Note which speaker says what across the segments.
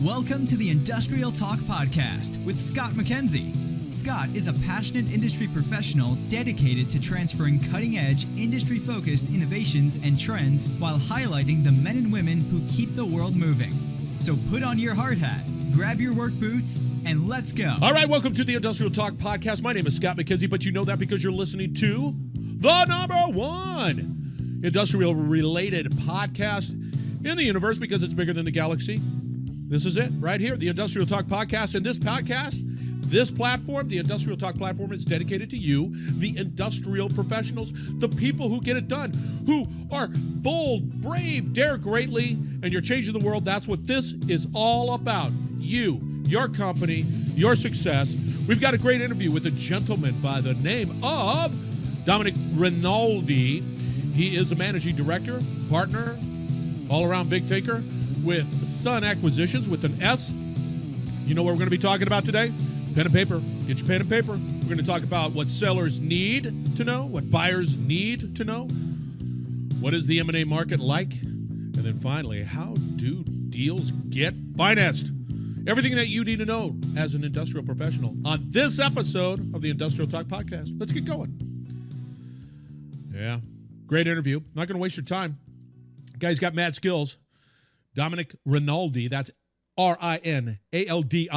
Speaker 1: Welcome to the Industrial Talk Podcast with Scott McKenzie. Scott is a passionate industry professional dedicated to transferring cutting-edge, industry-focused innovations and trends while highlighting the men and women who keep the world moving. So put on your hard hat, grab your work boots, and let's go.
Speaker 2: All right, welcome to the Industrial Talk Podcast. My name is Scott McKenzie, but you know that because you're listening to the number one industrial-related podcast in the universe because it's bigger than the galaxy. This is it right here, the Industrial Talk Podcast. And this podcast, this platform, the Industrial Talk platform, is dedicated to you, the industrial professionals, the people who get it done, who are bold, brave, dare greatly, and you're changing the world. That's what this is all about. You, your company, your success. We've got a great interview with a gentleman by the name of Domenic Rinaldi. He is a managing director, partner, all-around big thinker with Sun Acquisitions with an S. You know what we're going to be talking about today? Pen and paper. Get your pen and paper. We're going to talk about what sellers need to know, what buyers need to know, what is the M&A market like, and then finally, how do deals get financed? Everything that you need to know as an industrial professional on this episode of the Industrial Talk Podcast. Let's get going. Yeah, great interview. Not going to waste your time. Guy's got mad skills. Domenic Rinaldi, that's Rinaldi.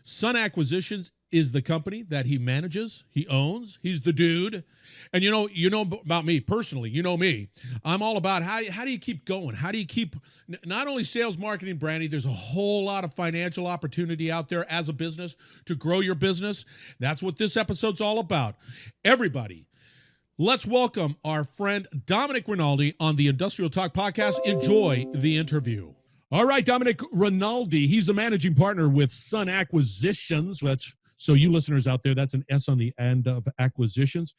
Speaker 2: Sun Acquisitions is the company that he manages, he owns, he's the dude. And you know about me personally, you know me. I'm all about how do you keep going? How do you keep not only sales, marketing, branding, there's a whole lot of financial opportunity out there as a business to grow your business. That's what this episode's all about. Everybody, let's welcome our friend Domenic Rinaldi on the Industrial Talk Podcast. Enjoy the interview. All right, Domenic Rinaldi, he's the managing partner with Sun Acquisitions. So you listeners out there, that's an S on the end of acquisitions.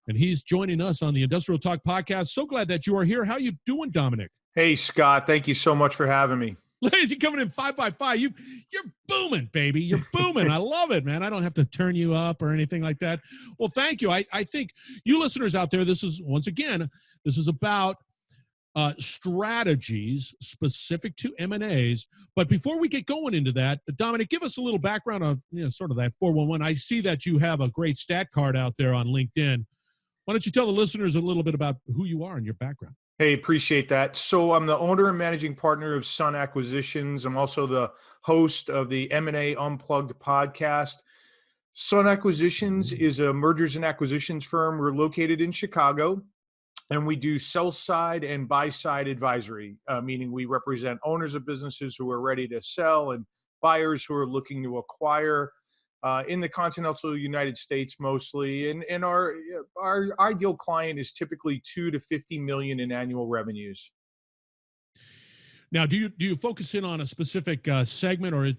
Speaker 2: And he's joining us on the Industrial Talk Podcast. So glad that you are here. How you doing, Domenic?
Speaker 3: Hey, Scott. Thank you so much for having me.
Speaker 2: Ladies, you're coming in 5x5. You're booming, baby. You're booming. I love it, man. I don't have to turn you up or anything like that. Well, thank you. I think you listeners out there, this is about strategies specific to M&As. But before we get going into that, Domenic, give us a little background of sort of that 411. I see that you have a great stat card out there on LinkedIn. Why don't you tell the listeners a little bit about who you are and your background?
Speaker 3: Hey, appreciate that. So I'm the owner and managing partner of Sun Acquisitions. I'm also the host of the M&A Unplugged podcast. Sun Acquisitions is a mergers and acquisitions firm. We're located in Chicago, and we do sell-side and buy-side advisory, meaning we represent owners of businesses who are ready to sell and buyers who are looking to acquire in the continental United States mostly. And our ideal client is typically $2 to $50 million in annual revenues.
Speaker 2: Now, do you focus in on a specific segment, or it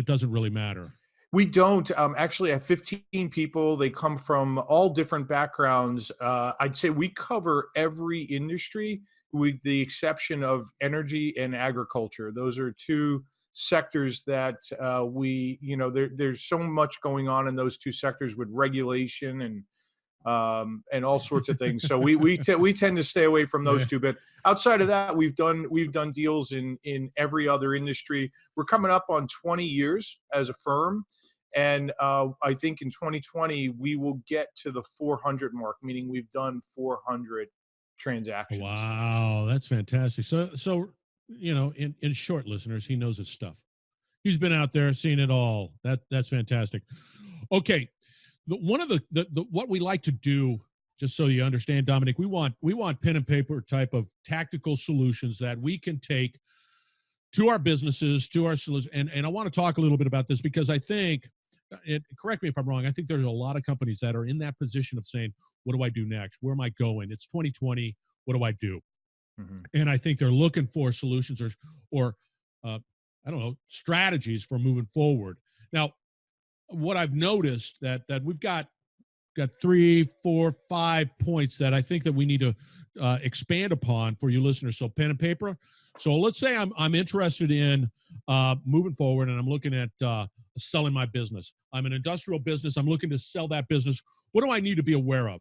Speaker 2: doesn't really matter?
Speaker 3: We don't. Actually, I have 15 people. They come from all different backgrounds. I'd say we cover every industry with the exception of energy and agriculture. Those are two sectors that there's so much going on in those two sectors with regulation and all sorts of things. So we tend to stay away from those two. But outside of that, we've done deals in every other industry. We're coming up on 20 years as a firm, and I think in 2020 we will get to the 400 mark, meaning we've done 400 transactions.
Speaker 2: Wow, that's fantastic. So in short, listeners, he knows his stuff. He's been out there, seen it all. That's fantastic. Okay. One of the what we like to do, just so you understand, Domenic, we want pen and paper type of tactical solutions that we can take to our businesses, to our solutions. And I want to talk a little bit about this because I think, correct me if I'm wrong, I think there's a lot of companies that are in that position of saying, what do I do next? Where am I going? It's 2020. What do I do? Mm-hmm. And I think they're looking for solutions or I don't know, strategies for moving forward. Now, what I've noticed that we've got 3, 4, 5 points that I think that we need to expand upon for you listeners. So pen and paper. So let's say I'm interested in moving forward and I'm looking at selling my business. I'm an industrial business. I'm looking to sell that business. What do I need to be aware of?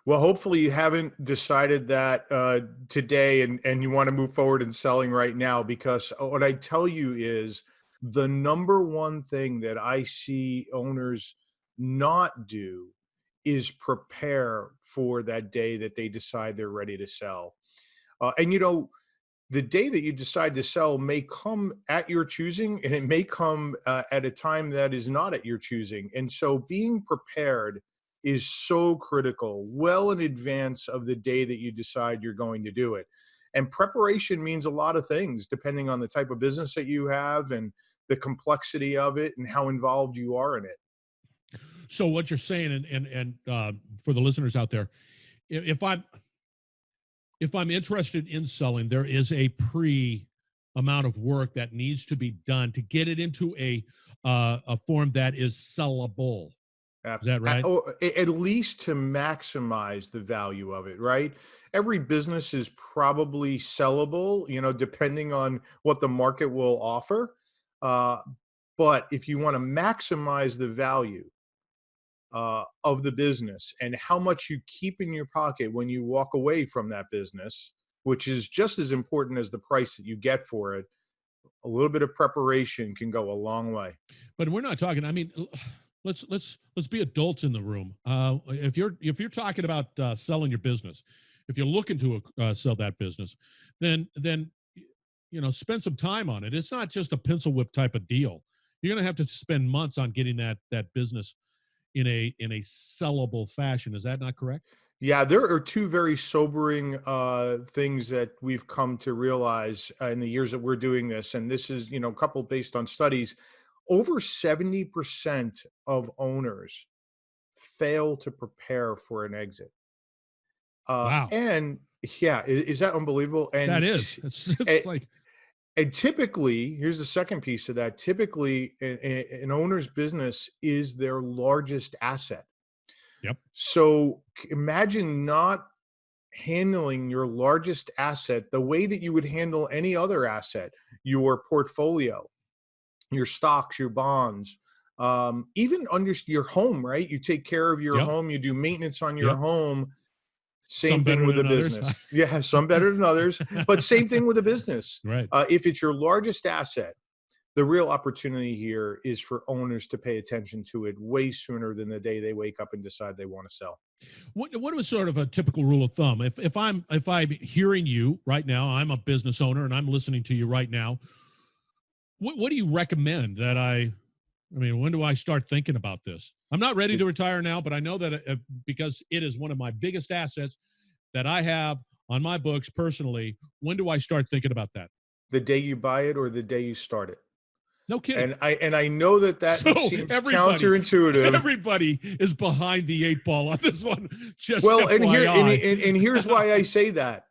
Speaker 3: Well, hopefully you haven't decided that today and you want to move forward in selling right now, because what I tell you is the number one thing that I see owners not do is prepare for that day that they decide they're ready to sell. And the day that you decide to sell may come at your choosing, and it may come at a time that is not at your choosing. And so being prepared is so critical well in advance of the day that you decide you're going to do it. And preparation means a lot of things depending on the type of business that you have and the complexity of it and how involved you are in it.
Speaker 2: So what you're saying, and for the listeners out there, if I'm interested in selling, there is a amount of work that needs to be done to get it into a form that is sellable. Is that right?
Speaker 3: Or at least to maximize the value of it, right? Every business is probably sellable, depending on what the market will offer. But if you want to maximize the value of the business and how much you keep in your pocket when you walk away from that business, which is just as important as the price that you get for it, a little bit of preparation can go a long way.
Speaker 2: But we're not talking. I mean, let's be adults in the room. If you're talking about selling your business, if you're looking to sell that business, then spend some time on it. It's not just a pencil whip type of deal. You're going to have to spend months on getting that business in a sellable fashion. Is that not correct?
Speaker 3: Yeah, there are two very sobering things that we've come to realize in the years that we're doing this. And this is, coupled based on studies. Over 70% of owners fail to prepare for an exit.
Speaker 2: Wow.
Speaker 3: And yeah, is that unbelievable? And
Speaker 2: that is. It's like.
Speaker 3: And typically, here's the second piece of that. Typically, an owner's business is their largest asset.
Speaker 2: Yep.
Speaker 3: So imagine not handling your largest asset the way that you would handle any other asset, your portfolio, your stocks, your bonds, even under your home, right? You take care of your home, you do maintenance on your home. Same thing with a business. Yeah, some better than others, but same thing with a business.
Speaker 2: Right.
Speaker 3: If it's your largest asset, the real opportunity here is for owners to pay attention to it way sooner than the day they wake up and decide they want to sell.
Speaker 2: What was sort of a typical rule of thumb? If I'm hearing you right now, I'm a business owner and I'm listening to you right now. What do you recommend that I mean, when do I start thinking about this? I'm not ready to retire now, but I know that because it is one of my biggest assets that I have on my books personally, when do I start thinking about that?
Speaker 3: The day you buy it or the day you start it?
Speaker 2: No kidding.
Speaker 3: And I know that seems counterintuitive.
Speaker 2: Everybody is behind the eight ball on this one. Just
Speaker 3: well,
Speaker 2: FYI.
Speaker 3: and here's why I say that.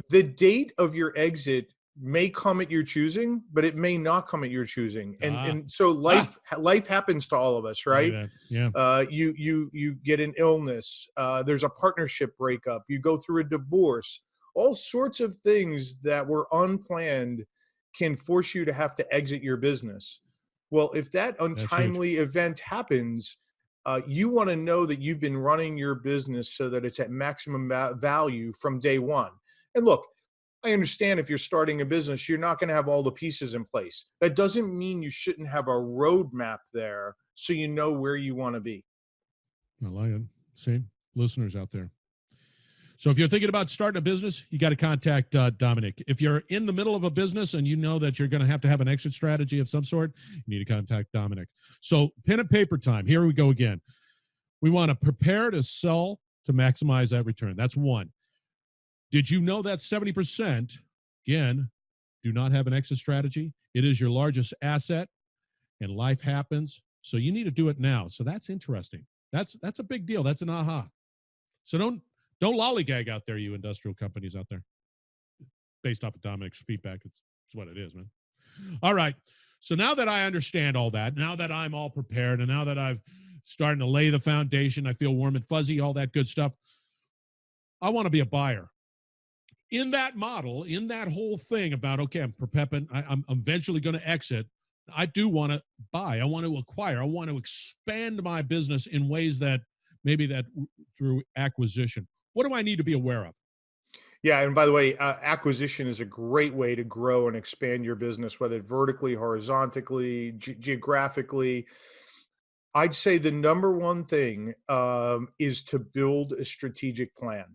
Speaker 3: The date of your exit may come at your choosing, but it may not come at your choosing. And so life happens to all of us, right?
Speaker 2: Yeah.
Speaker 3: You get an illness, there's a partnership breakup, you go through a divorce, all sorts of things that were unplanned can force you to have to exit your business. Well, if that untimely event happens, you want to know that you've been running your business so that it's at maximum value from day one. And look, I understand if you're starting a business, you're not going to have all the pieces in place. That doesn't mean you shouldn't have a roadmap there so you know where you want to be.
Speaker 2: I like it. See, listeners out there. So if you're thinking about starting a business, you got to contact Domenic. If you're in the middle of a business and you know that you're going to have an exit strategy of some sort, you need to contact Domenic. So pen and paper time. Here we go again. We want to prepare to sell to maximize that return. That's one. Did you know that 70%, again, do not have an exit strategy? It is your largest asset, and life happens. So you need to do it now. So that's interesting. That's a big deal. That's an aha. So don't lollygag out there, you industrial companies out there. Based off of Dominic's feedback, it's what it is, man. All right. So now that I understand all that, now that I'm all prepared, and now that I've started to lay the foundation, I feel warm and fuzzy, all that good stuff, I want to be a buyer. In that model, in that whole thing about, okay, I'm prepping, I'm eventually going to exit, I do want to buy. I want to acquire. I want to expand my business in ways that maybe that through acquisition. What do I need to be aware of?
Speaker 3: Yeah, and by the way, acquisition is a great way to grow and expand your business, whether vertically, horizontally, geographically. I'd say the number one thing is to build a strategic plan,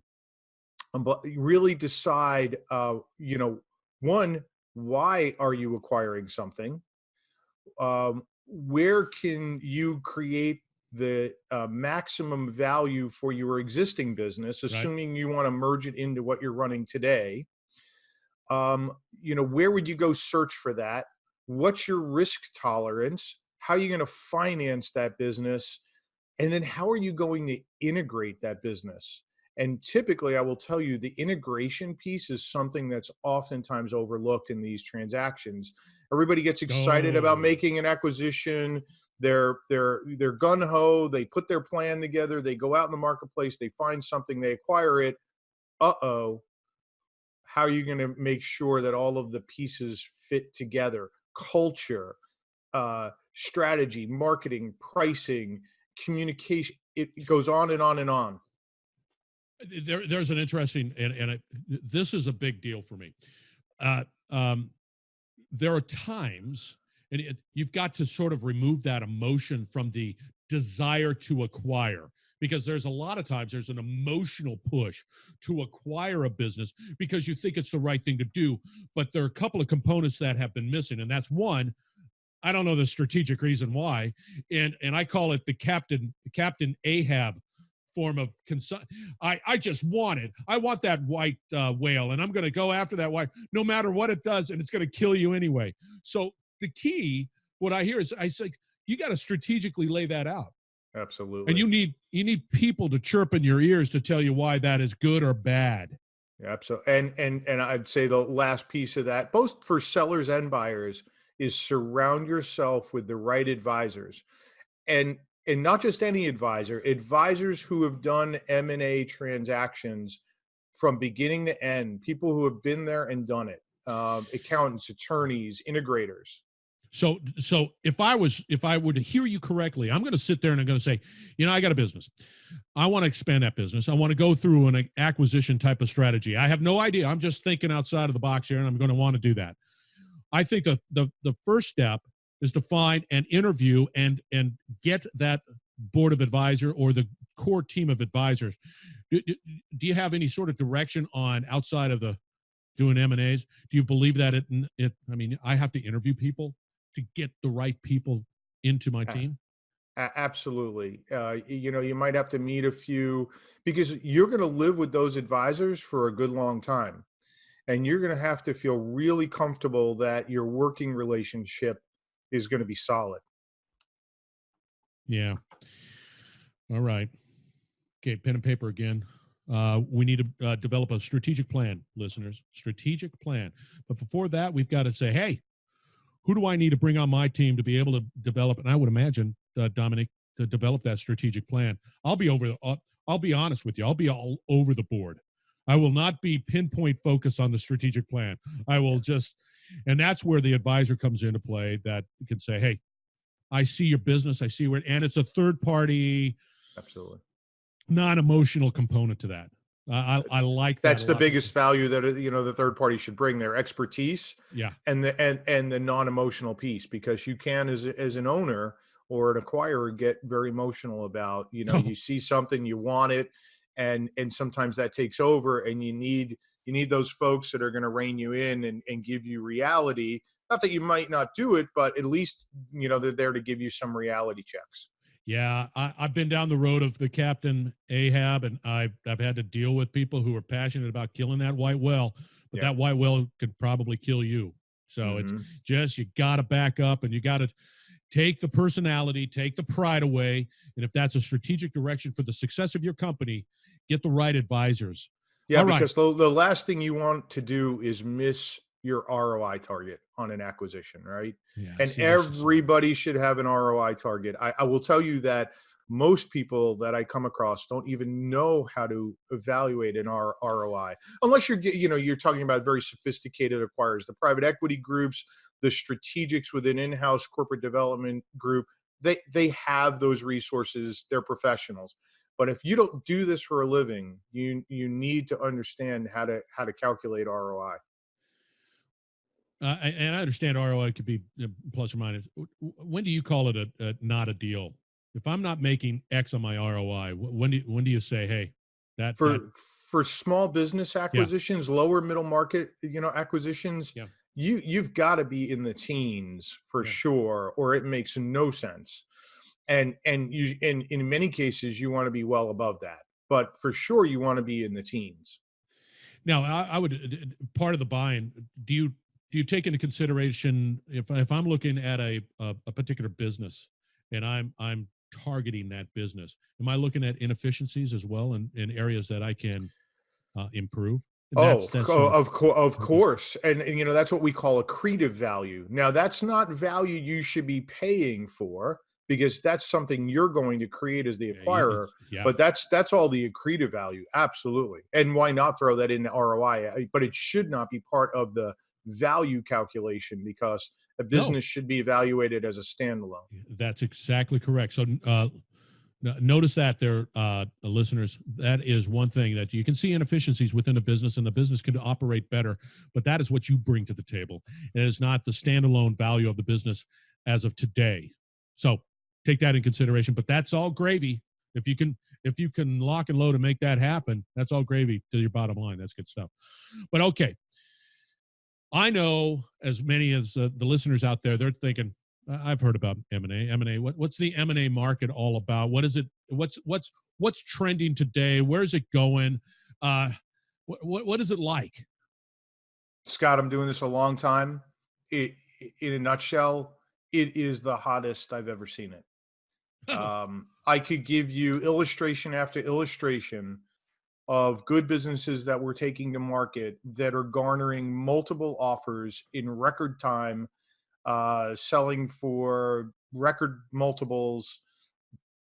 Speaker 3: but really decide, one, why are you acquiring something? Where can you create the maximum value for your existing business,
Speaker 2: Right.
Speaker 3: assuming you want to merge it into what you're running today? Where would you go search for that? What's your risk tolerance? How are you going to finance that business? And then how are you going to integrate that business? And typically, I will tell you the integration piece is something that's oftentimes overlooked in these transactions. Everybody gets excited about
Speaker 2: Oh,
Speaker 3: making an acquisition. They're gun ho. They put their plan together. They go out in the marketplace. They find something. They acquire it. Uh-oh, how are you going to make sure that all of the pieces fit together? Culture, strategy, marketing, pricing, communication. It goes on and on and on.
Speaker 2: there's an interesting, this is a big deal for me. Uh, um, there are times, and you've got to sort of remove that emotion from the desire to acquire, because there's a lot of times there's an emotional push to acquire a business because you think it's the right thing to do, but there are a couple of components that have been missing, and that's one, I don't know the strategic reason why, and I call it the Captain Ahab form of I just want it. I want that white whale, and I'm going to go after that white, no matter what it does, and it's going to kill you anyway. So the key, what I hear is, I say, you got to strategically lay that out, and
Speaker 3: Absolutely.
Speaker 2: you need people to chirp in your ears to tell you why that is good or bad.
Speaker 3: Yeah, absolutely. And I'd say the last piece of that, both for sellers and buyers, is surround yourself with the right advisors. And not just any advisor, advisors who have done M&A transactions from beginning to end, people who have been there and done it, accountants, attorneys, integrators.
Speaker 2: So if I were to hear you correctly, I'm going to sit there and I'm going to say, I got a business. I want to expand that business. I want to go through an acquisition type of strategy. I have no idea. I'm just thinking outside of the box here, and I'm going to want to do that. I think the first step is to find and interview and get that board of advisor or the core team of advisors. Do you have any sort of direction on outside of the doing M&As? Do you believe that I mean, I have to interview people to get the right people into my
Speaker 3: A-
Speaker 2: team?
Speaker 3: Absolutely. You might have to meet a few because you're going to live with those advisors for a good long time. And you're going to have to feel really comfortable that your working relationship is going to be solid.
Speaker 2: Yeah. All right. Okay, pen and paper again. We need to develop a strategic plan, listeners. Strategic plan. But before that, we've got to say, hey, who do I need to bring on my team to be able to develop? And I would imagine, Dominic, to develop that strategic plan. I'll be honest with you. I'll be all over the board. I will not be pinpoint focused on the strategic plan. I will just, and that's where the advisor comes into play, that can say, hey, I see your business. I see where, and it's a third party,
Speaker 3: Absolutely.
Speaker 2: non-emotional component to that. I like that
Speaker 3: That's
Speaker 2: a
Speaker 3: the
Speaker 2: lot.
Speaker 3: biggest value that the third party should bring, their expertise
Speaker 2: Yeah.
Speaker 3: and the non-emotional piece, because you can, as an owner or an acquirer, get very emotional about, you see something, you want it, and sometimes that takes over, and you need those folks that are going to rein you in and give you reality. Not that you might not do it, but at least they're there to give you some reality checks.
Speaker 2: Yeah, I've been down the road of the Captain Ahab, and I've had to deal with people who are passionate about killing that white whale, but
Speaker 3: Yeah.
Speaker 2: that white whale could probably kill you. So it's
Speaker 3: Hmm.
Speaker 2: just, you got to back up, and you got to take the personality, take the pride away, and if that's a strategic direction for the success of your company, get the right advisors.
Speaker 3: Yeah,
Speaker 2: All right.
Speaker 3: because the last thing you want to do is miss your ROI target on an acquisition, right?
Speaker 2: Yeah.
Speaker 3: And
Speaker 2: See, this is
Speaker 3: everybody should have an ROI target. I will tell you that most people that I come across don't even know how to evaluate an ROI, unless you're talking about very sophisticated acquirers, the private equity groups, the strategics within in-house corporate development group. They have those resources. They're professionals. But if you don't do this for a living, you need to understand how to calculate ROI.
Speaker 2: And I understand ROI could be plus or minus. When do you call it a not a deal? If I'm not making X on my ROI, when do you say, hey, that
Speaker 3: For small business
Speaker 2: yeah,
Speaker 3: acquisitions, lower middle market, acquisitions,
Speaker 2: yeah,
Speaker 3: you've got to be in the teens for
Speaker 2: yeah.
Speaker 3: sure, or it makes no sense. And you in many cases you want to be well above that, but for sure you want to be in the teens.
Speaker 2: Now, I would part of the buying. Do you take into consideration if I'm looking at a particular business and I'm targeting that business? Am I looking at inefficiencies as well in areas that I can improve?
Speaker 3: Oh,
Speaker 2: That's sort of
Speaker 3: of
Speaker 2: purpose.
Speaker 3: course, and that's what we call accretive value. Now, that's not value you should be paying for because that's something you're going to create as the
Speaker 2: Yeah,
Speaker 3: acquirer.
Speaker 2: yeah.
Speaker 3: But that's all the accretive value, absolutely. And why not throw that in the ROI? But it should not be part of the value calculation because a
Speaker 2: No,
Speaker 3: business should be evaluated as a standalone.
Speaker 2: that's exactly correct. So notice that there, listeners, that is one thing that you can see inefficiencies within a business, and the business can operate better. But that is what you bring to the table. It is not the standalone value of the business as of today. So take that in consideration. But that's all gravy. If you can lock and load and make that happen, that's all gravy to your bottom line. That's good stuff. But okay, I know as many as the listeners out there, they're thinking, I've heard about M&A. M&A. What's the M&A market all about? What is it? What's trending today? Where's it going? Uh, what is it like?
Speaker 3: Scott, I'm doing this a long time. It, in a nutshell, it is the hottest I've ever seen it.
Speaker 2: Oh,
Speaker 3: I could give you illustration after illustration of good businesses that we're taking to market that are garnering multiple offers in record time, selling for record multiples,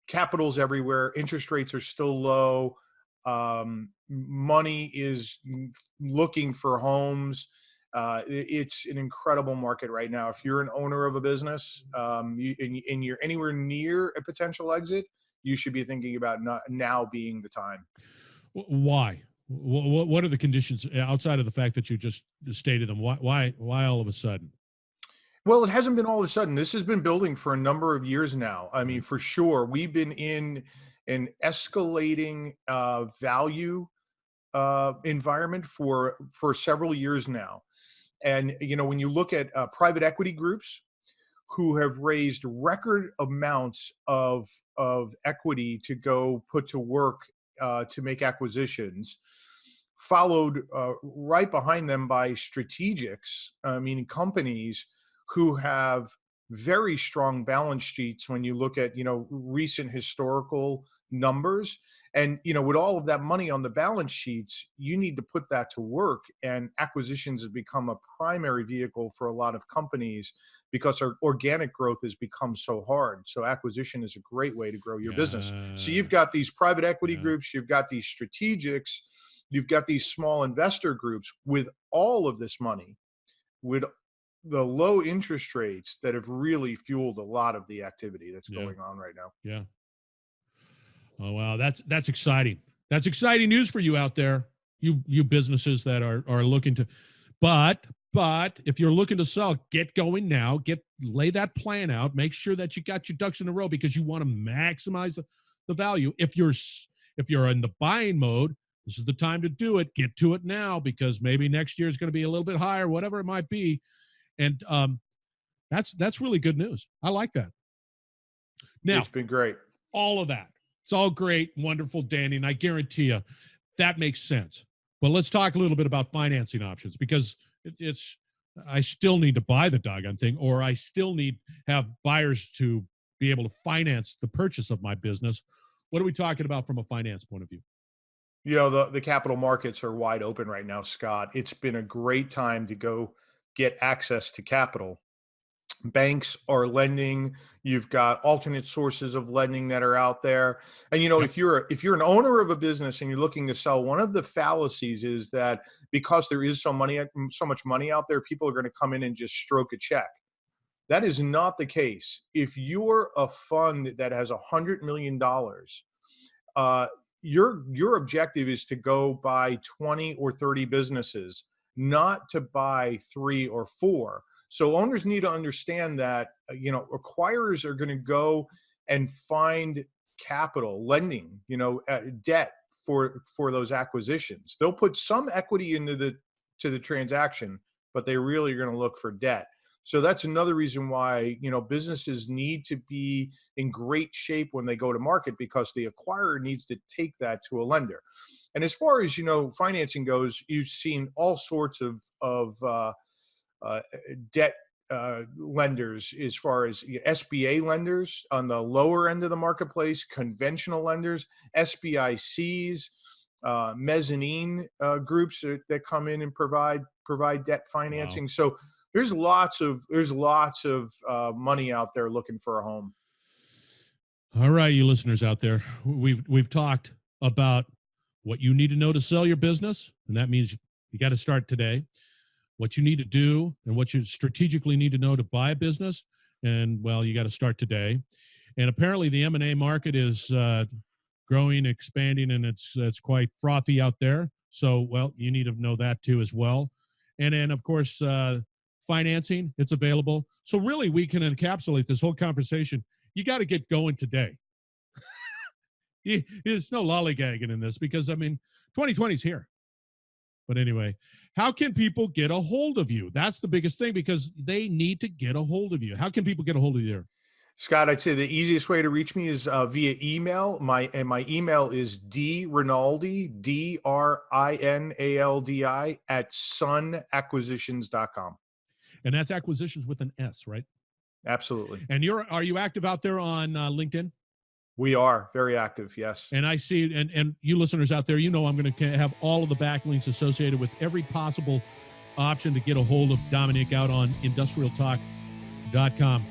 Speaker 3: capitals everywhere, interest rates are still low, money is looking for homes. It's an incredible market right now. If you're an owner of a business, and you're anywhere near a potential exit, you should be thinking about not now being the time.
Speaker 2: why? What are the conditions outside of the fact that you just stated them? Why all of a sudden?
Speaker 3: Well, it hasn't been all of a sudden. This has been building for a number of years now. I mean,
Speaker 2: Right.
Speaker 3: for sure, we've been in an escalating value environment for several years now. And when you look at private equity groups who have raised record amounts of equity to go put to work to make acquisitions, followed right behind them by strategics, meaning companies who have very strong balance sheets when you look at recent historical numbers. And with all of that money on the balance sheets, you need to put that to work, and acquisitions has become a primary vehicle for a lot of companies because our organic growth has become so hard. So acquisition is a great way to grow your business. So
Speaker 2: Yeah.
Speaker 3: you've got these private equity
Speaker 2: Yeah.
Speaker 3: groups, you've got these strategics, you've got these small investor groups with all of this money, with the low interest rates that have really fueled a lot of the activity that's
Speaker 2: Yeah.
Speaker 3: going on right now.
Speaker 2: Yeah. Oh wow, that's exciting. That's exciting news for you out there. You businesses that are looking to, but if you're looking to sell, get going now. Lay that plan out. Make sure that you got your ducks in a row because you want to maximize the value. If you're in the buying mode, this is the time to do it. Get to it now because maybe next year is going to be a little bit higher, whatever it might be. And that's really good news. I like that. Now,
Speaker 3: It's been great.
Speaker 2: all of that. It's all great, wonderful, Danny, and I guarantee you that makes sense. But let's talk a little bit about financing options because it's I still need to buy the doggone thing, or I still need have buyers to be able to finance the purchase of my business. What are we talking about from a finance point of view?
Speaker 3: The capital markets are wide open right now, Scott. It's been a great time to go get access to capital. Banks are lending. You've got alternate sources of lending that are out there. And
Speaker 2: Yep.
Speaker 3: if you're an owner of a business and you're looking to sell, one of the fallacies is that because there is so much money out there, people are going to come in and just stroke a check. That is not the case. If you're a fund that has $100 million, your objective is to go buy 20 or 30 businesses, not to buy 3 or 4. So owners need to understand that, acquirers are going to go and find capital, lending, debt for those acquisitions. They'll put some equity into the transaction, but they really are going to look for debt. So that's another reason why, businesses need to be in great shape when they go to market, because the acquirer needs to take that to a lender. And as far as, financing goes, you've seen all sorts of debt lenders, as far as SBA lenders on the lower end of the marketplace, conventional lenders, SBICs, mezzanine groups that come in and provide debt financing. Wow. So there's lots of money out there looking for a home.
Speaker 2: All right, you listeners out there, we've talked about what you need to know to sell your business, and that means you got to start today. What you need to do and what you strategically need to know to buy a business, and well, you got to start today. And apparently, the M&A market is growing, expanding, and it's quite frothy out there. So, well, you need to know that too as well. And then, of course, financing, it's available. So really, we can encapsulate this whole conversation. You got to get going today. There's no lollygagging in this, because, 2020 is here. But anyway, how can people get a hold of you? That's the biggest thing, because they need to get a hold of you. How can people get a hold of you there?
Speaker 3: Scott, I'd say the easiest way to reach me is via email. My email is drinaldi, DRINALDI @sunacquisitions.com.
Speaker 2: And that's acquisitions with an S, right?
Speaker 3: Absolutely.
Speaker 2: And are you active out there on LinkedIn?
Speaker 3: We are very active, yes.
Speaker 2: And I see, and you listeners out there, I'm going to have all of the backlinks associated with every possible option to get a hold of Domenic out on industrialtalk.com.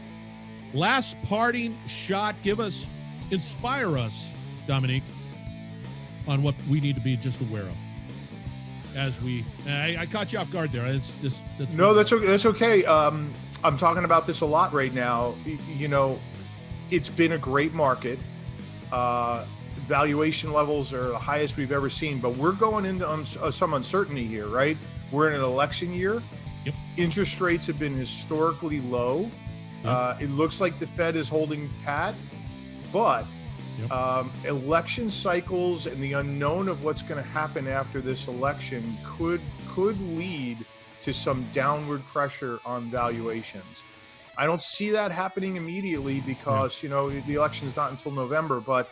Speaker 2: Last parting shot. Inspire us, Domenic, on what we need to be just aware of. I caught you off guard there.
Speaker 3: That's okay. I'm talking about this a lot right now. It's been a great market. Valuation levels are the highest we've ever seen, but we're going into some uncertainty here, right? We're in an election year.
Speaker 2: Yep.
Speaker 3: Interest rates have been historically low. Yep. It looks like the Fed is holding pat, but election cycles and the unknown of what's going to happen after this election could lead to some downward pressure on valuations. I don't see that happening immediately because, the election's not until November, but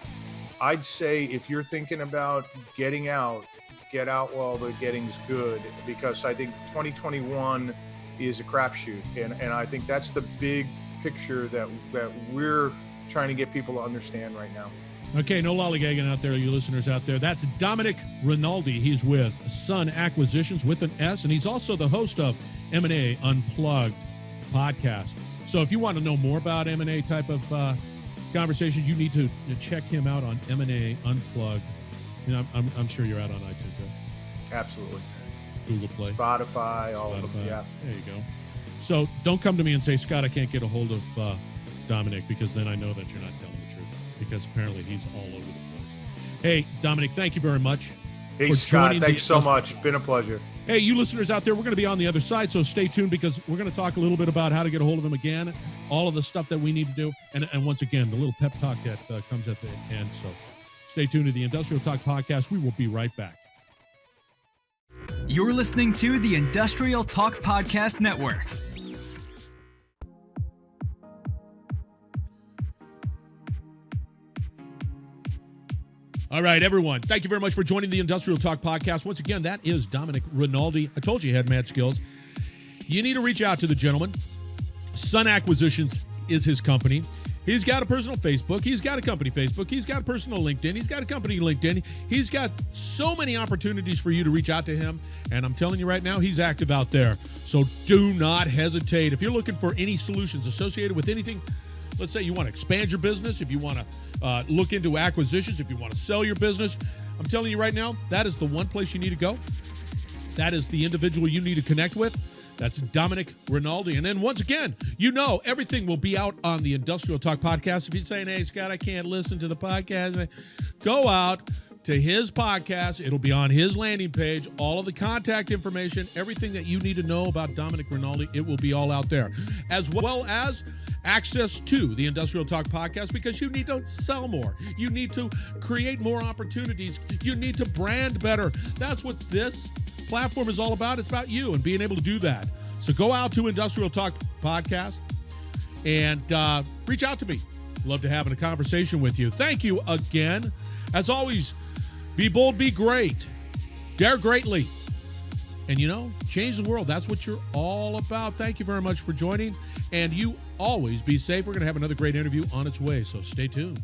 Speaker 3: I'd say if you're thinking about getting out, get out while the getting's good, because I think 2021 is a crapshoot. And I think that's the big picture that we're trying to get people to understand right now.
Speaker 2: Okay, no lollygagging out there, you listeners out there. That's Domenic Rinaldi. He's with Sun Acquisitions with an S, and he's also the host of M&A Unplugged podcast. So if you want to know more about M&A type of conversations, you need to check him out on M&A Unplugged. I'm sure you're out on iTunes, right?
Speaker 3: Absolutely.
Speaker 2: Google Play.
Speaker 3: Spotify, all of them, yeah.
Speaker 2: There you go. So don't come to me and say, Scott, I can't get a hold of Domenic, because then I know that you're not telling the truth, because apparently he's all over the place. Hey, Domenic, thank you very much.
Speaker 3: Hey, Scott, thanks so much. Been a pleasure.
Speaker 2: Hey, you listeners out there, we're going to be on the other side, so stay tuned, because we're going to talk a little bit about how to get a hold of him again, all of the stuff that we need to do, and once again, the little pep talk that comes at the end. So stay tuned to the Industrial Talk podcast. We will be right back.
Speaker 1: You're listening to the Industrial Talk Podcast Network.
Speaker 2: All right, everyone. Thank you very much for joining the Industrial Talk podcast. Once again, that is Domenic Rinaldi. I told you he had mad skills. You need to reach out to the gentleman. Sun Acquisitions is his company. He's got a personal Facebook. He's got a company Facebook. He's got a personal LinkedIn. He's got a company LinkedIn. He's got so many opportunities for you to reach out to him. And I'm telling you right now, he's active out there. So do not hesitate. If you're looking for any solutions associated with anything, let's say you want to expand your business, if you want to look into acquisitions, if you want to sell your business, I'm telling you right now, that is the one place you need to go. That is the individual you need to connect with. That's Domenic Rinaldi. And then once again, everything will be out on the Industrial Talk podcast. If you're saying, hey, Scott, I can't listen to the podcast, go out to his podcast. It'll be on his landing page. All of the contact information, everything that you need to know about Domenic Rinaldi, it will be all out there. As well as access to the Industrial Talk podcast, because you need to sell more. You need to create more opportunities. You need to brand better. That's what this platform is all about. It's about you and being able to do that. So go out to Industrial Talk podcast and reach out to me. Love to have a conversation with you. Thank you again. As always, be bold, be great, dare greatly, and change the world. That's what you're all about. Thank you very much for joining, and you always be safe. We're going to have another great interview on its way, so stay tuned.